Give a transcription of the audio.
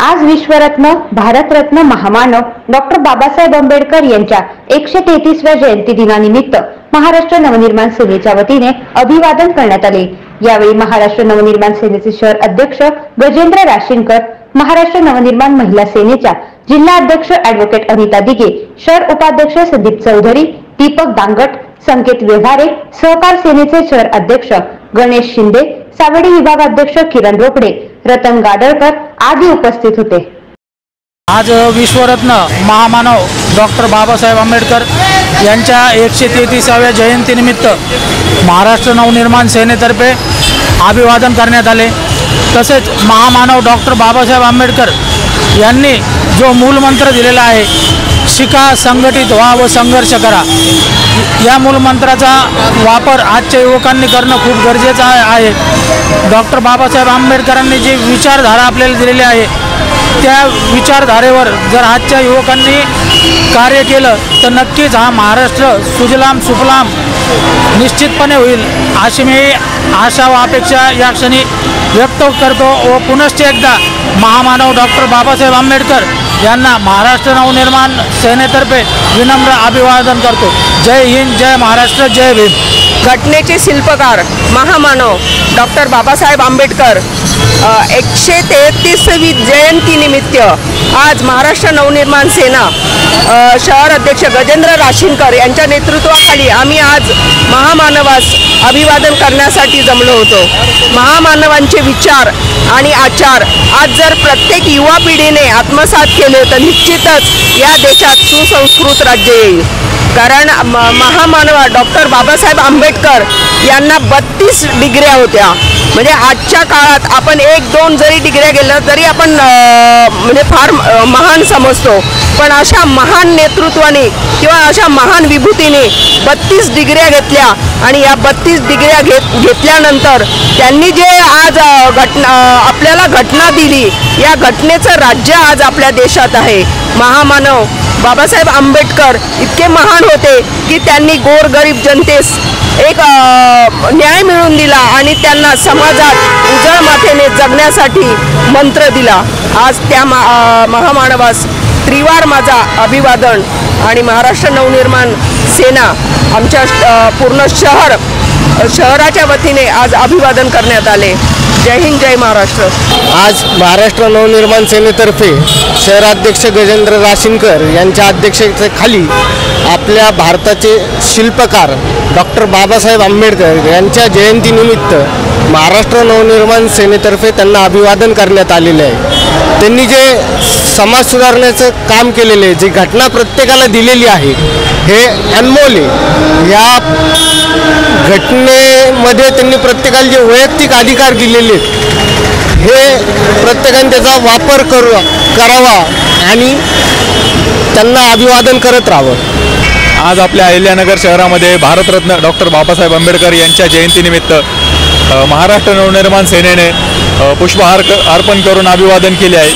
आज विश्वरत्न भारतरत्न महामानव डॉक्टर बाबासाहेब आंबेडकर यांच्या 133व्या जयंती दिनानिमित्त महाराष्ट्र नवनिर्माण सेनेच्या वतीने अभिवादन करण्यात आले। यावेळी महाराष्ट्र नवनिर्माण सेनेचे शहर अध्यक्ष गजेंद्र राशीनकर, महाराष्ट्र नवनिर्माण महिला सेनेच्या जिल्हा अध्यक्ष ॲडव्होकेट अनिता दिगे, शहर उपाध्यक्ष संदीप चौधरी, दीपक दांगट, संकेत व्यवहारे, सहकार सेनेचे शहर अध्यक्ष गणेश शिंदे, सावडी विभाग अध्यक्ष किरण रोकडे, रतन गाडळकर आदी उपस्थित होते। आज विश्वरत्न महामानव डॉक्टर बाबासाहेब आंबेडकर यांच्या 133व्या जयंतीनिमित्त महाराष्ट्र नवनिर्माण सेनेतर्फे अभिवादन करण्यात आले। तसेच महामानव डॉक्टर बाबासाहेब आंबेडकर यांनी जो मूलमंत्र दिलेला आहे, शिका, संघटित व्हा व संघर्ष करा, या मूलमंत्राचा वापर आजच्या युवकांनी करणं खूप गरजेचं आहे। डॉक्टर बाबासाहेब आंबेडकरांनी जी विचारधारा आपल्याला दिलेली आहे, त्या विचारधारेवर जर आजच्या युवकांनी कार्य केलं तर नक्कीच हा महाराष्ट्र सुजलाम सुफलाम निश्चितपणे होईल, अशी मी आशा व अपेक्षा या क्षणी व्यक्त करतो व पुनश्च एकदा महामानव डॉक्टर बाबासाहेब आंबेडकर यांना महाराष्ट्र नवनिर्माण सेनेतर्फे विनम्र अभिवादन करतो। जय हिंद, जय महाराष्ट्र, जय भीम। घटनेचे शिल्पकार महामानव डॉक्टर बाबासाहेब आंबेडकर 133वी जयंतीनिमित्त आज महाराष्ट्र नवनिर्माण सेना शहर अध्यक्ष गजेंद्र राशीनकर यांच्या नेतृत्वाखाली आम्ही आज महामानवास अभिवादन करण्यासाठी जमलो होतो। महामानवांचे विचार आणि आचार आज जर प्रत्येक युवा पिढीने आत्मसात केले तर निश्चितच या देशात सुसंस्कृत राज्य येईल। कारण महामानव डॉक्टर बाबासाहेब आंबेडकर यांना 32 डिग्र्या होत्या। म्हणजे आजच्या काळात आपण 1-2 जरी डिग्र्या गेल्या तरी आपण म्हणजे फार महान समजतो, पण अशा महान नेतृत्वाने किंवा अशा महान विभूतीने 32 डिग्र्या घेतल्या आणि या 32 डिग्र्या घेतल्यानंतर त्यांनी जे आज आपल्याला घटना दिली, या घटनेचं राज्य आज आपल्या देशात आहे। महामानव बाबासाहेब आंबेडकर इतके महान होते की त्यांनी गोरगरीब जनतेस एक न्याय मिळवून दिला आणि त्यांना समाजात उजळ माथेने जगण्यासाठी मंत्र दिला। आज त्या महामानवास त्रिवार माझा अभिवादन आणि महाराष्ट्र नवनिर्माण सेना आमच्या पूर्ण शहराच्या वतीने आज अभिवादन करण्यात आले। जय हिंद, जय महाराष्ट्र। आज महाराष्ट्र नवनिर्माण सेनेतर्फे शहराध्यक्ष गजेंद्र राशीनकर यांच्या अध्यक्षतेखाली आपल्या भारताचे शिल्पकार डॉक्टर बाबासाहेब आंबेडकर यांच्या जयंतीनिमित्त महाराष्ट्र नवनिर्माण सेनेतर्फे त्यांना अभिवादन करण्यात आलेले आहे। त्यांनी जे समाज सुधारण्याचं काम केलेले आहे, जी घटना प्रत्येकाला दिलेली आहे, हे अनमोल आहे। या घटनेमध्ये त्यांनी प्रत्येकाला जे वैयक्तिक अधिकार दिलेले आहेत, हे प्रत्येकाने त्याचा वापर करावा आणि त्यांना अभिवादन करत राहावं। आज आपल्या अहिल्यानगर शहरामध्ये भारतरत्न डॉक्टर बाबासाहेब आंबेडकर यांच्या जयंतीनिमित्त महाराष्ट्र नवनिर्माण सेनेने पुष्पहार अर्पण करून अभिवादन केले आहे।